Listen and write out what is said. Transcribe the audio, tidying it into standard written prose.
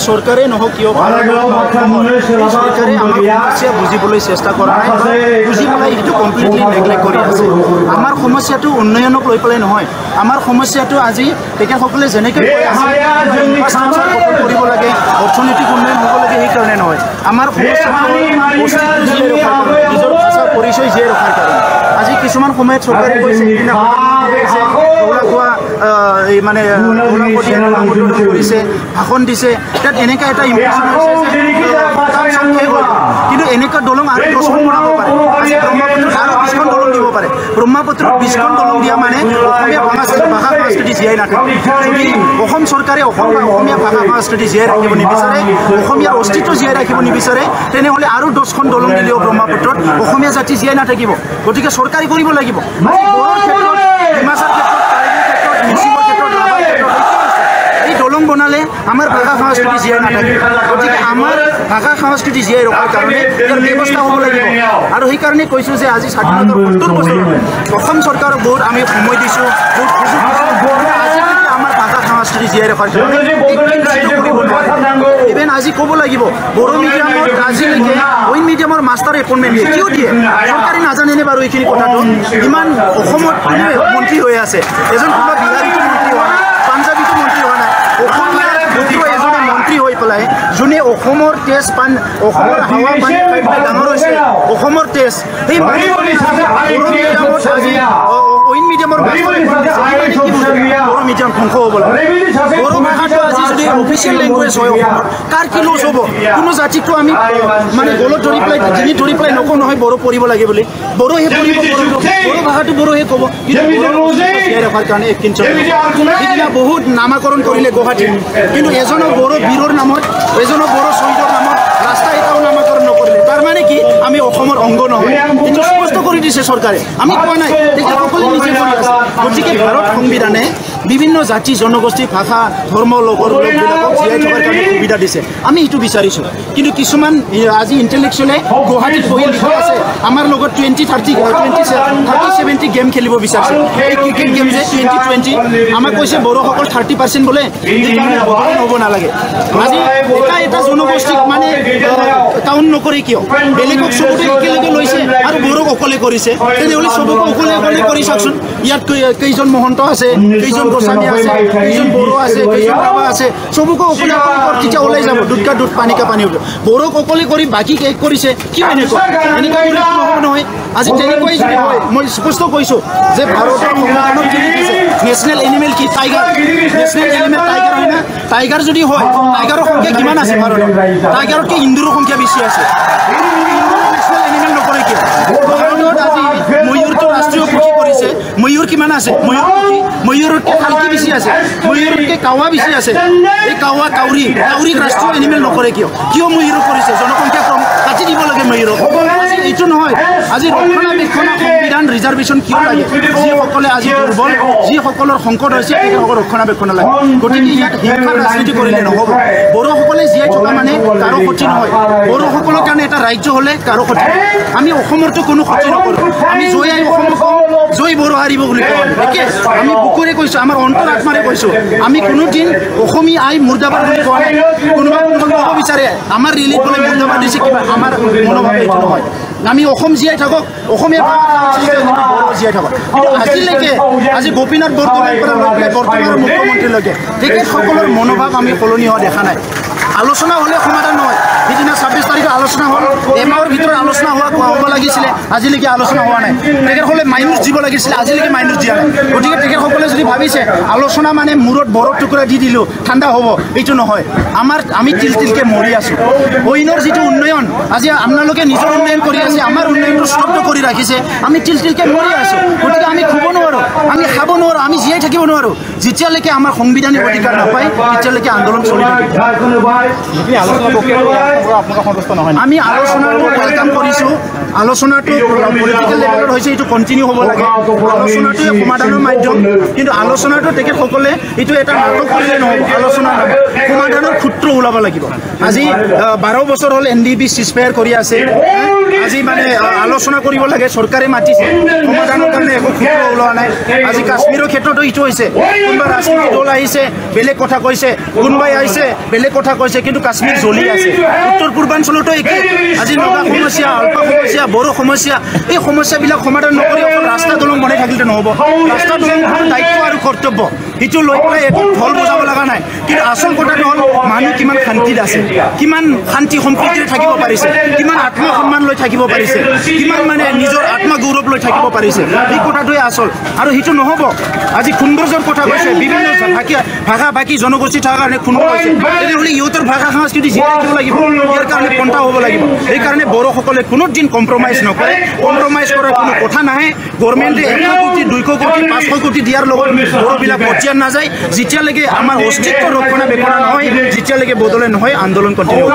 সৰকাৰে নহওক কিয় সৰকাৰে আমাৰ সমস্যা বুঝিবলৈ চেষ্টা কৰা নাই বুঝি পেলাই এইটো কমপ্লিটলি নেগলেক্ট কৰি আছে আমাৰ সমস্যাটো উন্নয়নক লৈ পেলাই নহয় আমাৰ সমস্যাটো আজি তেখেতসকলে যেনেকৈ কৈ আছে কৰিব লাগে অৰ্থনৈতিক উন্নয়ন হ'ব লাগে সেইকাৰণে নহয় আমাৰ নিজৰ ভাষাৰ পৰিচয় জীয়াই ৰখাৰ কাৰণে আজি কিছুমান সময়ত চৰকাৰে কৈছে মানে কৰিছে ভাষণ দিছে তাত এনেকুৱা এটা ইম্প্ৰেশ্যন হৈছে কিন্তু এনেকুৱা দলং আৰু 10খন বনাব পাৰে আৰু 20খন দলং দিব পাৰে ব্ৰহ্মপুত্ৰত 20খন দলং দিয়া মানে অসমীয়া ভাষা সংস্কৃতি জীয়াই নাথাকে যদি অসম চৰকাৰে অসমীয়া ভাষা সংস্কৃতি জীয়াই ৰাখিব নিবিচাৰে অসমীয়াৰ অস্তিত্ব জীয়াই ৰাখিব নিবিচাৰে তেনেহ'লে আৰু 10খন দলং দিলেও ব্ৰহ্মপুত্ৰত অসমীয়া জাতি জীয়াই নাথাকিব গতিকে চৰকাৰে কৰিব লাগিব এই দলং বনালে আমাৰ ভাষা সংস্কৃতি জীয়াই নাথাকে গতিকে আমাৰ ভাষা সংস্কৃতি জীয়াই ৰখাৰ কাৰণে ইয়াৰ ব্যৱস্থা হ'ব লাগিব আৰু সেইকাৰণে কৈছোঁ যে আজি স্বাধীনতাৰ 70 বছৰ অসম চৰকাৰক বহুত আমি সময় দিছোঁ বহুত সুযোগ দিছোঁ আজিলৈকে আমাৰ ভাষা সংস্কৃতি জীয়াই ৰখাৰ কাৰণে ইভেন আজি ক'ব লাগিব বড়ো মিডিয়ামত আজিলৈকে অইন মিডিয়ামৰ মাষ্টাৰ এপইণ্টমেণ্ট দিয়ে কিয় দিয়ে চৰকাৰে নাজানেনে বাৰু এইখিনি কথাটো ইমান অসমত মন্ত্ৰী হৈ আছে এজন কিবা বিহাৰীটো মন্ত্ৰী হোৱা নাই পাঞ্জাৱীটো মন্ত্ৰী হোৱা নাই অসমীয়া এজনে মন্ত্ৰী হৈ পেলাই যোনে অসমৰ তেজ পান অসমৰ হাৱা পানী খাই পেলাই ডাঙৰ হৈছে অসমৰ তেজ সেই অইন মিডিয়ামৰ বড়ো মিডিয়াম ধ্বংস হ'ব লাগে বড়ো ভাষাটো আজি যদি অফিচিয়েল লেংগুৱেজ হয় অসমৰ কাৰ কি লছ হ'ব কোনো জাতিকটো আমি মানে গলত ধৰি পেলাই যিনি ধৰি পেলাই নকওঁ নহয় বড়ো পঢ়িব লাগে বুলি বড়োহে পঢ়িব বড়ো ভাষাটো বড়োহে ক'ব কিন্তু জীয়াই ৰখাৰ কাৰণে এতিয়া বহুত নামাকৰণ কৰিলে গুৱাহাটীত কিন্তু এজনৰ বড়ো বীৰৰ নামত এজনৰ বড়ো শ্বহীদৰ নামত ৰাস্তা এটাও নামাকৰণ নকৰিলে তাৰ মানে কি আমি অসমৰ অংগ নহয় এইটো স্পষ্ট কৰি দিছে চৰকাৰে আমি কোৱা নাই তেখেতসকলে নিজে কৰি আছে গতিকে ভাৰত সংবিধানে বিভিন্ন জাতি জনগোষ্ঠী ভাষা ধৰ্ম লোকবিলাকক জীয়াই থকাৰ কাৰণে সুবিধা দিছে আমি এইটো বিচাৰিছোঁ কিন্তু কিছুমান আজি ইণ্টেলেকচুৱেলে গুৱাহাটীত বহি লিখি আছে আমাৰ লগত 30-70 গেম খেলিব বিচাৰিছে এই ক্ৰিকেট গেম যে 2020 আমাক কৈছে বড়োসকল 30% বোলে হ'ব নালাগে আজি এটা জনগোষ্ঠীক মানে কাউণ্ট নকৰি কিয় বেলেগক চবতে একেলগে লৈছে আৰু বড়োক অকলে কৰিছে তেনেহ'লে চবকে অকলে কৰি চাওকচোন ইয়াত কেইজন মহন্ত আছে কেইজন গোস্বামী আছে কেইজন বড়ো আছে কেইজন ৰাভা আছে চবকে অকলে তেতিয়া ওলাই যাব দুধকা দুধ পানী কা পানী হ'ব বড়োক অকলে কৰি বাকী এক কৰিছে কিয় এনেকুৱা কৰিলে নহ'ব নহয় আজি তেনেকুৱাই যদি হয় মই স্পষ্ট কৈছোঁ যে ভাৰতৰ সংবিধানত কি লিখিছে নেশ্যনেল এনিমেল কি টাইগাৰ নেশ্যনেল এনিমেল টাইগাৰ হয় না টাইগাৰ যদি হয় টাইগাৰৰ সংখ্যা কিমান আছে ভাৰতত টাইগাৰতকৈ ইন্দুৰৰ সংখ্যা বেছি আছে নেশ্যনেল এনিমেল নকৰে কিয় ভাৰতত আজি ময়ূৰটো ৰাষ্ট্ৰীয় পক্ষী কৰিছে ময়ূৰ কিমান আছে ময়ূৰতকৈ শালকি বেছি আছে ময়ূৰতকৈ কাৱা বেছি আছে এই কাউৰীক ৰাষ্ট্ৰীয় এনিমেল নকৰে কিয় ময়ূৰক কৰিছে জনসংখ্যা কম কাটি দিব লাগে ময়ূৰক আজি এইটো নহয় আজি ৰক্ষণাবেক্ষণ সংবিধান ৰিজাৰ্ভেশ্যন কিয় লাগে যিসকলে আজি দুৰ্বল যিসকলৰ সংকট হৈছে তেখেতসকল ৰক্ষণাবেক্ষণ লাগে গতিকে ইয়াত হিংসাৰ ৰাজনীতি কৰিলে নহ'ব বড়োসকলে জীয়াই থকা মানে কাৰো ক্ষতি নহয় বড়োসকলৰ কাৰণে এটা ৰাজ্য হ'লে কাৰো ক্ষতি আমি অসমৰতো কোনো ক্ষতি নকৰোঁ আমি জয় আই অসমক জয় বড়ো হাৰিব বুলি কওঁ একে আমি বুকুৰে কৈছোঁ আমাৰ অন্তৰ আত্মাৰে কৈছোঁ আমি কোনোদিন অসমীয়া আই মুৰ্দাবাদ বুলি কোৱা নাই কোনোবা ক'ব বিচাৰে আমাৰ ৰেলীত বোলে মুৰ্দাবাদ দিছে কিবা আমাৰ মনোভাৱ এইটো নহয় আমি অসম জীয়াই থাকক অসমীয়া জীয়াই থাকক কিন্তু আজিলৈকে আজি গোপীনাথ বৰদলৈৰ পৰা লৈ পেলাই বৰ্তমানৰ মুখ্যমন্ত্ৰীলৈকে তেখেতসকলৰ মনোভাৱ আমি সলনি হোৱা দেখা নাই আলোচনা হ'লে সমাধান নহয় সিদিনা 26 তাৰিখে আলোচনা হ'ল এমাহৰ ভিতৰত আলোচনা হ'ব লাগিছিলে আজিলৈকে আলোচনা হোৱা নাই তেখেতসকলে মাইনাছ দিব লাগিছিলে আজিলৈকে মাইনাছ দিয়া নাই গতিকে তেখেতসকলে যদি ভাবিছে আলোচনা মানে মূৰত বৰফ টুকুৰা দি দিলোঁ ঠাণ্ডা হ'ব এইটো নহয় আমি তিলকে মৰি আছোঁ অইনৰ যিটো উন্নয়ন আজি আপোনালোকে নিজৰ উন্নয়ন কৰি আছে আমাৰ উন্নয়নটো স্তব্ধ কৰি ৰাখিছে আমি তিলকে মৰি আছোঁ গতিকে আমি শুব নোৱাৰোঁ আমি খাব নোৱাৰোঁ আমি জীয়াই থাকিব নোৱাৰোঁ যেতিয়ালৈকে আমাৰ সাংবিধানিক অধিকাৰ নাপায় তেতিয়ালৈকে আন্দোলন চলি থাকিব আমি আলোচনাটো ৱেলকাম কৰিছোঁ আলোচনাটো পলিটিকেল লেভেলত হৈছে এইটো কণ্টিনিউ হ'ব লাগে আলোচনাটোৱে সমাধানৰ মাধ্যম কিন্তু আলোচনাটো তেখেতসকলে এইটো এটা নাটক কৰিলে নহ'ব আলোচনা সমাধানৰ সূত্ৰ ওলাব লাগিব আজি 12 বছৰ হ'ল NDP চিজফায়াৰ কৰি আছে আজি মানে আলোচনা কৰিব লাগে চৰকাৰে মাতিছে সমাধানৰ কাৰণে একো সূত্ৰ ওলোৱা নাই আজি কাশ্মীৰৰ ক্ষেত্ৰতো এইটো হৈছে কোনোবা ৰাজনীতি দল আহিছে বেলেগ কথা কৈছে কোনোবাই আহিছে বেলেগ কথা কৈছে হৈছে কিন্তু কাশ্মীৰ জ্বলি আছে উত্তৰ পূৰ্বাঞ্চলতো একে আজি নগা সমস্যা আলপা সমস্যা বড়ো সমস্যা এই সমস্যাবিলাক সমাধান নকৰি অকল ৰাস্তা দলং বনাই থাকিলে নহ'ব ৰাস্তা দলং দায়িত্ব আৰু কৰ্তব্য সেইটো লৈ পেলাই একো ঢল বজাব লগা নাই কিন্তু আচল কথাটো হ'ল মানুহ কিমান শান্তিত আছে কিমান শান্তি সম্প্ৰীতিৰে থাকিব পাৰিছে কিমান আত্মসন্মান লৈ থাকিব পাৰিছে কিমান মানে নিজৰ আত্মগৌৰৱ লৈ থাকিব পাৰিছে এই কথাটোৱে আচল আৰু সেইটো নহ'ব আজি খুনবৰ্জৰ কথা কৈছে বিভিন্ন ভাষা বাকী জনগোষ্ঠী থকাৰ কাৰণে খুন কৈছে তেনেহ'লে ইহঁতৰ ভাষা সংস্কৃতি জীয়াই ৰাখিব লাগিব ইয়াৰ কাৰণে পন্থা হ'ব লাগিব সেইকাৰণে বড়োসকলে কোনো দিন কম্প্ৰমাইজ নকৰে কম্প্ৰমাইজ কৰাৰ কোনো কথা নাহে গভৰ্ণমেণ্টে 100 কোটি 200 কোটি 500 কোটি দিয়াৰ লগত বড়োবিলাক পঠিয়ান নাযায় যেতিয়ালৈকে আমাৰ অস্তিত্ব ৰক্ষণাবেক্ষণ নহয় যেতিয়ালৈকে বদলে নহয় আন্দোলন কণ্টিনিউ